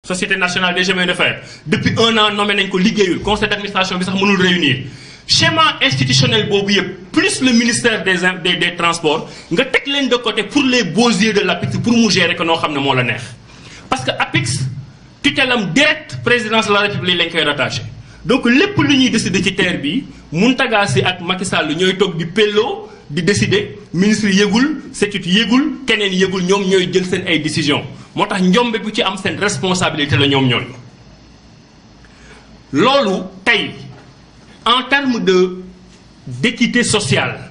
Société nationale des chemins de fer depuis 1 an nommé nañ ko liggéeyul conseil d'administration bi sax mënul réunir schéma institutionnel boobu yëpp plus le ministère des transports nga teg leen de côté pour les beaux yeux de l'APIX pour mu gérer ko noo xam ne moo la neex parce que APIX tutelle am direct présidence de la République lañ koy rattaché donc lépp lu ñuy décider ci terre bi Mountaga Sy ak Macky Sall ñooy toog di pelloo di décider ministre yëgul CETUD yëgul keneen yëgul ñoom ñooy jël seen ay décision moo tax njombe bu ci am seen responsabilité la ñoom ñooy loolu tey en termes d'équité sociale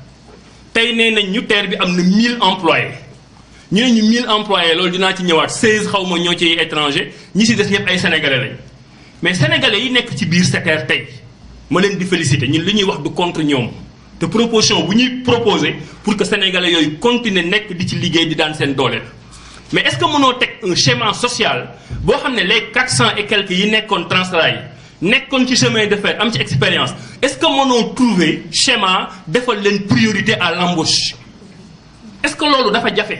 tey nee nañ ñu terre bi am na 1000 employés ñu ne ñu 1000 employés loolu dinaa ci ñëwaat 16 xaw ma ñoo ci étranger ñi si des ñëpp ay sénégalais lañ mais sénégalais yi nekk ci biir SETER tey ma leen di féliciter ñun li ñuy wax du contre ñoom te proposition bu ñuy proposer pour que sénégalais yooyu continuer nekk di ci liggéey di daan seen doole mais est-ce que mënoo teg un schéma social boo xam ne les 400 et quelques yi nekkoon Transrail nekkoon ci chemin de fer am ci expérience est-ce que mënoo trouver schéma defal leen priorité à l'embauche est-ce que loolu dafa jafe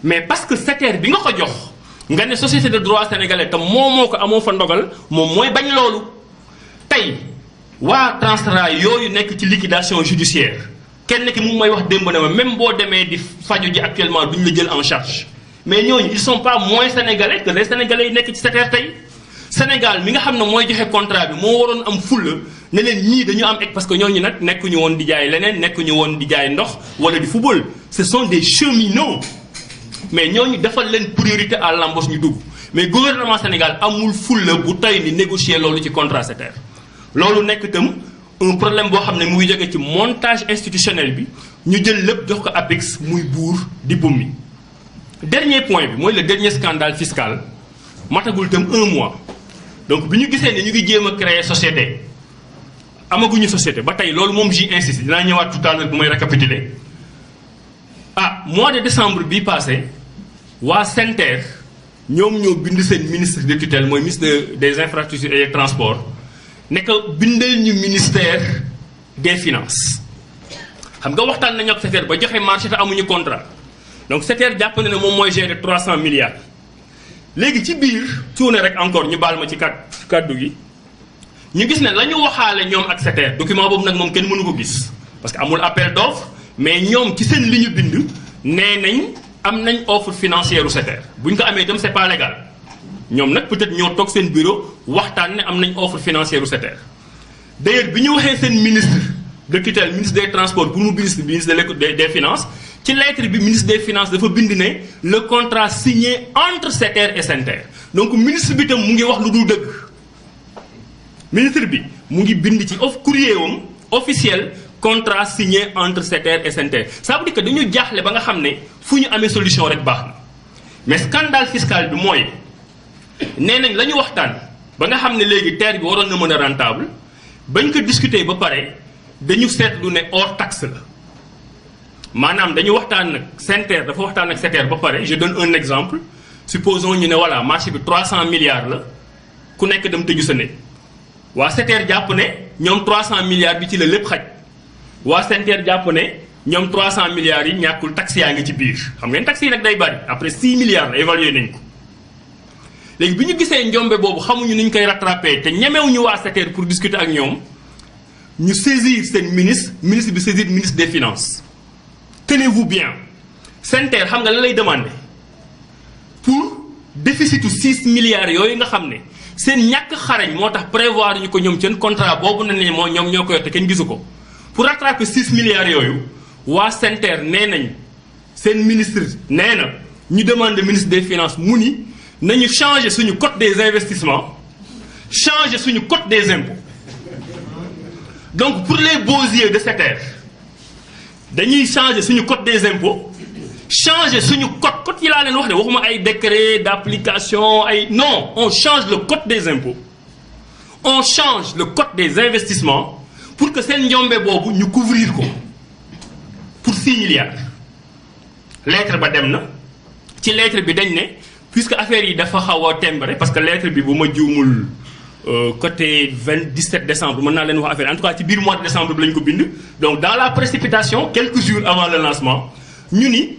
mais parce que SETER bi nga ko jox nga ne société de droit sénégalais te moo ko amoo fa ndogal moom mooy bañ loolu tey waa Transrail yooyu nekk ci liquidation judiciaire kenn ki mu may wax démb na ma même boo demee di faju ji actuellement duñ la jël en charge mais ñooñu ils sont pas moins sénégalais que les sénégalais yi nekk ci SETER tey Sénégal mi nga xam ne mooy joxe contrat bi moo waroon am fulla ne leen ñii dañu am parce que ñooñu nag nekkuñu woon di jaay leneen nekkuñu woon di jaay ndox wala di football ce sont des cheminots mais ñooñu defal leen priorité à l'embauche ñu dugg mais gouvernement Sénégal amul fulla bu tey ni négocier loolu ci contrat SETER loolu nekk itam un problème boo xam ne mu ngi jóge ci montage institutionnel bi ñu jël lépp jox ko APIX muy buur di bummi dernier point bi mooy le dernier scandale fiscal matagul itam 1 mois donc bi ñu gisee ne ñu ngi jéem a créer société amaguñu société ba tey loolu moom j'y insiste dinaa ñëwaat tout à l'heure bu may récapituler mois de décembre bii passé waa SENTER ñoom ñoo bind seen ministre de tutelle mooy ministre des infrastructures et des transports ne que bindal ñu ministère des finances xam nga waxtaan nañu ak SETER ba joxe marché te amuñu contrat donc SETER jàpp na ne moom mooy gérer 300 milliards léegi ci biir tuune rek encore ñu baal ma ci kàddu gi ñu gis ne la ñu waxaale ñoom ak SETER document boobu nag moom kenn mënu ko gis parce que amul appel d'offre mais ñoom ci seen li ñu bind nee nañ am nañ offre financière u SETER bu ñu ko amee itam c'est pas légal ñoom nag peut-être ñoo toog seen bureau waxtaan ne am nañ offre financière u SETER d'ailleurs bi ñu waxee seen ministre de tutelle ministre des transports pour mu ministre des finances ci lettre bi ministre des finances dafa bind ne le contrat signé entre SETER et SENTER donc ministre bi tam mu ngi wax lu dul dëgg ministre bi mu ngi bind ci courrier wam officiel contrat signé entre SETER et SENTER ça veut dire que dañu jaaxle ba nga xam ne fu ñu amee solution rek baax na mais scandale fiscal bi mooy nee nañ la ñu waxtaan ba nga xam ne léegi terre bi waroon na mën a rentable bañ ko discuter ba pare dañu seetlu ne hors taxe la maanaam dañu waxtaan nag SENTER dafa waxtaan ak SETER ba pare je donne un exemple supposons ñu ne voilà marché bi 300 milliards la ku nekk dem tëju sa ne waa SETER jàpp ne ñoom 300 milliards bi ci la lépp xaj waa SENTER jàpp ne ñoom 300 milliards yi ñàkkul taxe yaa ngi ci biir xam ngeen taxe yi nag day bari après 6 milliards la évalué nañ ko léegi bi ñu gisee njombe boobu xamuñu ni ñu koy rattrapé te ñemewuñu waa SETER pour discuter ak ñoom ñu saisir seen ministre bi saisir ministre des finances tenez-vous bien SENTER xam nga la lay demander pour déficitu 6 milliards yooyu nga xam ne seen ñàkk xarañ moo tax prévoir ñu ko ñoom seen contrat boobu na ne moo ñoom ñoo ko yor te kenn gisu ko pour rattraper 6 milliards yooyu waa SENTER nee nañ seen ministre nee na ñu demande ministre des finances mu ni nañu changer suñu code des investissements changer suñu code des impôts donc pour les beaux yeux de SETER dañuy changer suñu code des impôts changer suñu code yi laa leen wax ne waxuma ay décret d'application ay non on change le code des impôts on change le code des investissements pour que seen njombe boobu ñu couvrir ko pour 6 milliards lettre ba dem na ci lettre bi dañ ne puisque affaire yi dafa xaw a tembare parce que lettre bi bu ma juumul côté 17 décembre mën naa leen wax affaire en tout cas ci biir mois de décembre bi lañ ko bind donc dans la précipitation quelques jours avant le lancement ñu ni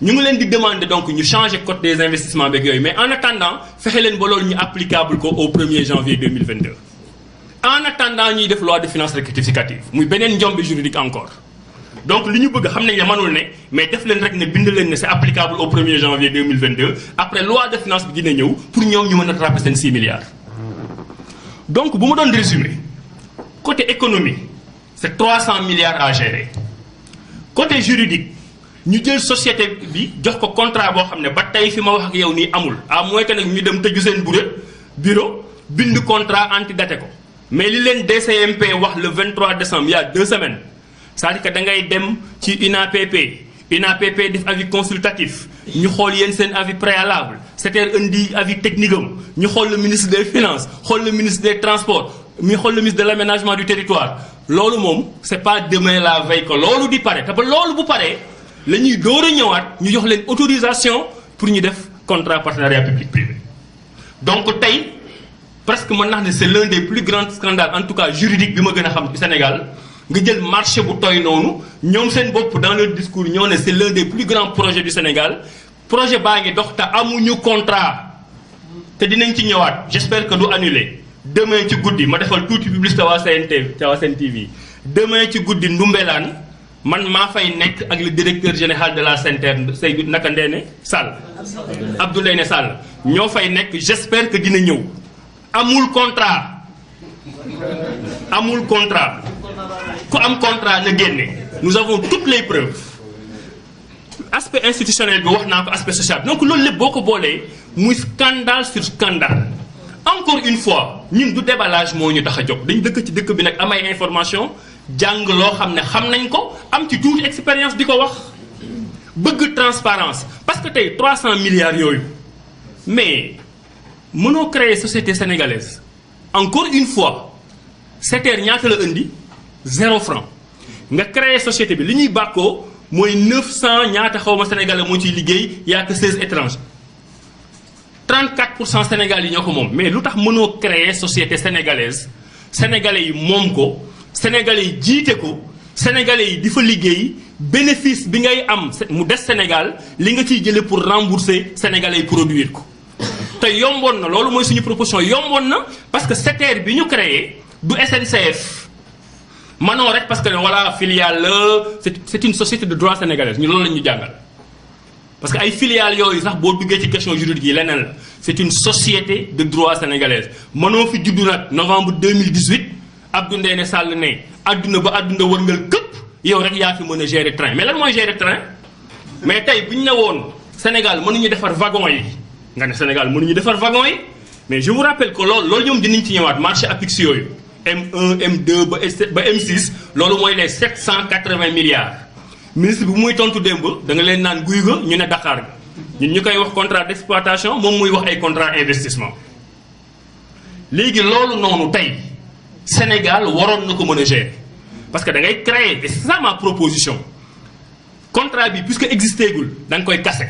ñu ngi leen di demander donc ñu changer code des investissements beeg yooyu mais en attendant fexe leen ba loolu ñu applicable ko au 1er janvier 2022. en attendant ñuy def loi de finances rectificative muy beneen njombe juridique encore donc li ñu bëgg xam nañ ne mënul ne mais def leen rek ne bind leen ne c'est applicable au 1er janvier 2022 après loi de finances bi dina ñëw pour ñoom ñu mën a rattraper seen 6 milliards. donc bu ma doon résumer côté économie c'est 300 milliards à gérer côté juridique ñu jël société bi jox ko contrat boo xam ne ba tey fi ma wax ak yow nii amul à moins que nag ñu dem tëju seen bureau bind contrat antidaté ko mais li leen DCMP wax le 23 décembre il y a 2 semaines c'est-à-dire que da ngay dem ci UNAPP def avis consultatif ñu xool yéen seen avis préalable c'est-à-dire indi avis technique am ñu xool le ministre des finances xool le ministre des transports mi xool le ministre de l'aménagement du territoire loolu moom c'est pas demain la veille que loolu di pare te ba loolu bu paree la ñuy door a ñëwaat ñu jox leen autorisation pour ñu def contrat partenariat public privé. donc tey presque mën naa ne c'est l'un des plus grands scandales en tout cas juridique bi ma gën a xam ci Sénégal nga jël marché bu toy noonu ñoom seen bopp dans leur discours ñoo ne c'est l'un des plus grands projets du Sénégal projet baa ngi dox te amuñu contrat te dinañ ci ñëwaat j'espère que du annulé demain ci guddi ma defal tuuti publicité waa Sen TV demain ci guddi Ndoumbelane man maa fay nekk ak le directeur général de la SENTER Seydou naka Ndéné Sall Abdoulaye Sall ñoo fay nekk j'espère que dina ñëw amul contrat ku am contrat na génne nous avons toutes les preuves aspect institutionnel bi wax naa ko aspect social donc loolu lépp boo ko boolee muy scandale sur scandale encore une fois ñun du déballage moo ñu tax a jóg dañ dëkk ci dëkk bi nag am ay information jàng loo xam ne xam nañ ko am ci tuuti expérience di ko wax bëgg transparence parce que tey 300 milliards yooyu mais mënoo créer société sénégalaise encore une fois SETER ñaata la indi 0 franc nga créer société bi li ñuy bàkkoo mooy 900 ñaata xawma sénégalais moo ciy liggéey y a que 16 étrangers 34% Sénégal yi ñoo ko moom mais lu tax mënoo créer société sénégalaise sénégalais yi moom ko sénégalais yi jiite ko sénégalais yi di fa liggéey bénéfice bi ngay am mu des Sénégal li nga ciy jëlee pour rembourser sénégalais yi produire ko te yomboon na loolu mooy suñu proposition yomboon na parce que SETER bi ñu créé du SNCF manoo rek parce que voilà filiale la c'est une société de droit sénégalaise ñu loolu la ñu jàngal parce que ay filiales yooyu sax boo duggee ci question juridique yi leneen la c'est une société de droit sénégalaise mënoo fi juddu nag novembre 2018 Abdou Ndéné Sall ne adduna ba adduna wërngal këpp yow rek yaa fi mën a gérer train mais lan mooy gérer train mais tey bu ñu ne woon Sénégal mënuñu defar wagon yi nga ne Sénégal mënuñu defar wagon yi mais je vous rappelle que loolu ñoom dinañ ci ñëwaat marché APIX yooyu M1 M2 ba M6 loolu mooy les 780 milliards ministre bi muy tontu démb da nga leen naan guy ga ñu ne Dakar ga ñun ñu koy wax contrat d'exploitation moom muy wax ay contrat investissement léegi loolu noonu tey Sénégal waroon na ko mën a gérer parce que da ngay créer et c'est ça ma proposition contrat bi puisque existé gul da nga koy casser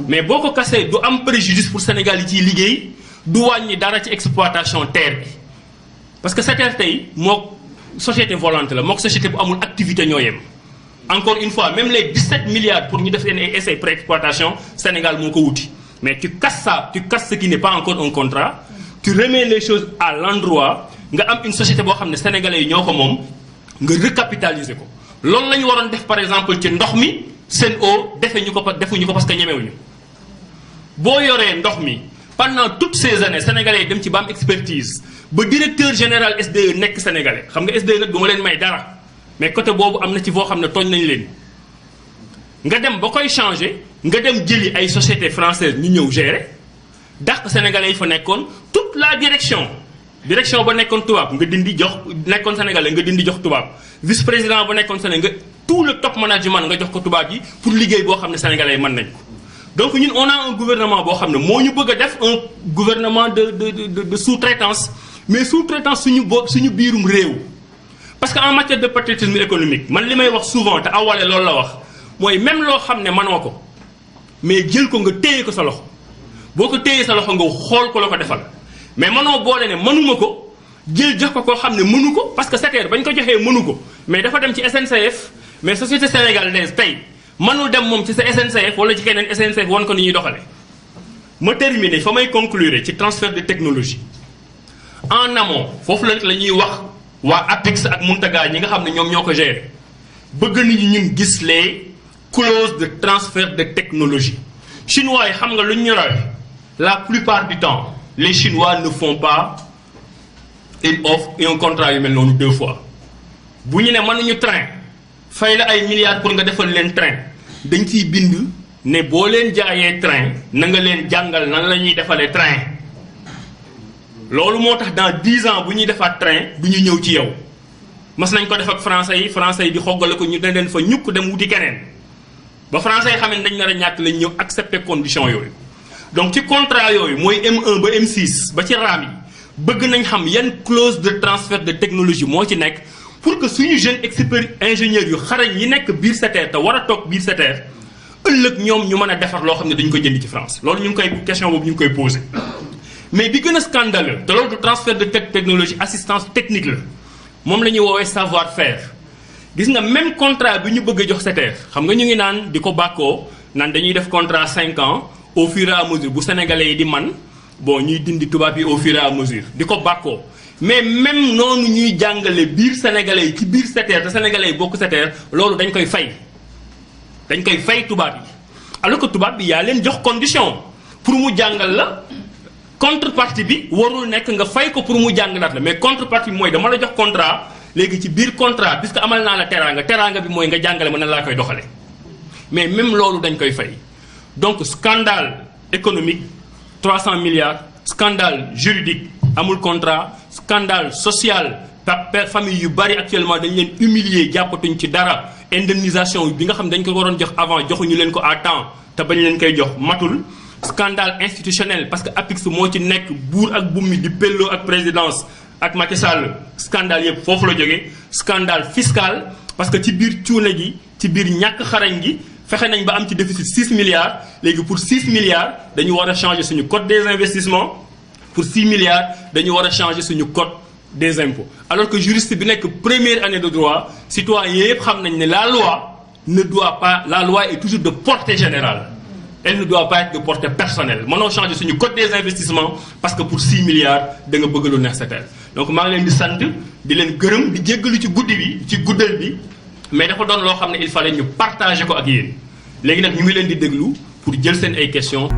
mais boo ko casser du am préjudice pour Sénégal yi ciy liggéey du wàññi dara ci exploitation terre bi parce que SETER tey moo société volante la moo société bu amul activité ñoo yem encore une fois même les 17 milliards pour ñu def seen ay essais pré-exploitation Sénégal moo ko wuti mais tu casses ça tu casses ce qui n'est pas encore un contrat tu remets les choses à l'endroit nga am une société boo xam ne sénégalais yi ñoo ko moom nga recapitaliser ko loolu la ñu waroon def par exemple ci ndox mi Sen'Eau defuñu ko parce que ñemewuñu boo yoree ndox mi pendant toutes ces années sénégalais yi dem ci ba am expertise ba directeur général SDE nekk sénégalais xam nga SDE nag du ma leen may dara mais côté boobu am na ci foo xam ne tooñ nañ leen nga dem ba koy changer nga dem jëli ay sociétés françaises ñu ñëw gérer dàq sénégalais yi fa nekkoon toute la direction ba nekkoon tubaab nga dindi jox nekkoon sénégalais nga dindi jox tubaab vice président ba nekkoon sénégalais nga tout le top management nga jox ko tubaab yi pour liggéey boo xam ne sénégalais yi mën nañ ko. donc ñun on a un gouvernement boo xam ne moo ñu bëgg a def un gouvernement de sous-traitance mais sous-traitance suñu biirum réew. parce que en matière de patriotisme économique man li may wax souvent te awale loolu la wax mooy même loo xam ne mënoo ko mais jël ko nga téye ko sa loxo boo ko téyee sa loxo nga xool ko la ko defal mais mënoo boole ne mënuma ko jël jox ko koo xam ne mënu ko parce que SETER bañ ko joxee mënu ko mais dafa dem ci SNCF mais société sénégalaise tey mënul dem moom ci sa SNCF wala ci keneen SNCF wan ko ni ñuy doxale ma terminer fa may conclure ci transfert de technologie en amont foofu la ñuy wax waa APIX ak Mountaga ñi nga xam ne ñoom ñoo ko gérer bëgg nañu ñun gis les clauses de transfert de technologie chinois yi xam nga lu ñu rawe la plupart du temps les chinois ne font pas une offre et un contrat yu mel noonu 2 fois bu ñu ne mënuñu train fay la ay milliards pour nga defal leen train dañ ciy bind ne boo leen jaayee train na nga leen jàngal nan la ñuy defalee train loolu moo tax dans 10 ans bu ñuy defaat train du ñu ñëw ci yow mas nañ ko def ak français yi di xoggale ko ñu dañ leen fa ñukk dem wuti keneen ba français yi xam ne dañ nar a ñàkk lañ ñëw accepter condition yooyu donc ci contrat yooyu mooy M1 ba M6 ba ci raam yi bëgg nañ xam yan clause de transfert de technologie moo ci nekk pour que suñu jeune ingénieurs yu xarañ yi nekk biir SETER te war a toog biir SETER ëllëg ñoom ñu mën a defar loo xam ne dañu ko jënd ci France loolu ñu ngi koy question boobu ñu ngi koy posé mais bi gën a scandaleux te loolu du transfert de technologie assistance technique la moom la ñuy woowee savoir faire gis nga même contrat bi ñu bëgg a jox SETER xam nga ñu ngi naan di ko bàkkoo naan dañuy def contrat 5 ans au fur et à mesure bu sénégalais yi di man bon ñuy dindi tubaab yi au fur et à mesure di ko bàkkoo mais même noonu ñuy jàngale biir sénégalais yi ci biir SETER te sénégalais yi bokk SETER loolu dañ koy fay tubaab yi alors que tubaab bi yaa leen jox condition pour mu jàngal la contrepartie bi warul nekk nga fay ko pour mu jàngalaat la mais contrepartie bi mooy dama la jox contrat léegi ci biir contrat puisque amal naa la teraanga bi mooy nga jàngale ma nan laa koy doxale mais même loolu dañ koy fay donc scandale économique 300 milliards scandale juridique amul contrat scandale social famille yu bari actuellement dañ leen humilier jàppatuñ ci dara indemnisation bi nga xam dañ ko waroon jox avant joxuñu leen ko à temps te bañ leen koy jox matul scandale institutionnel parce que APIX moo ci nekk buur ak bummi di pelloo ak présidence ak Macky Sall scandale yëpp foofu la jógee scandale fiscal parce que ci biir cuune gi ci biir ñàkk xarañ gi fexe nañ ba am ci déficit 6 milliards léegi pour 6 milliards dañu war a changer suñu code des investissements pour 6 milliards dañu war a changer suñu code des impôts alors que juriste bi nekk première année de droit citoyen yëpp xam nañ ne la loi est toujours de portée générale elle ne doit pas être de portée personnelle mënoo changer suñu code des investissements parce que pour 6 milliards da nga bëgg lu neex SETER donc maa ngi leen di sant di leen gërëm di jéggalu ci guddi bi ci guddal bi mais dafa doon loo xam ne il fallait ñu partager ko ak yéen léegi nag ñu ngi leen di déglu pour jël seen ay questions.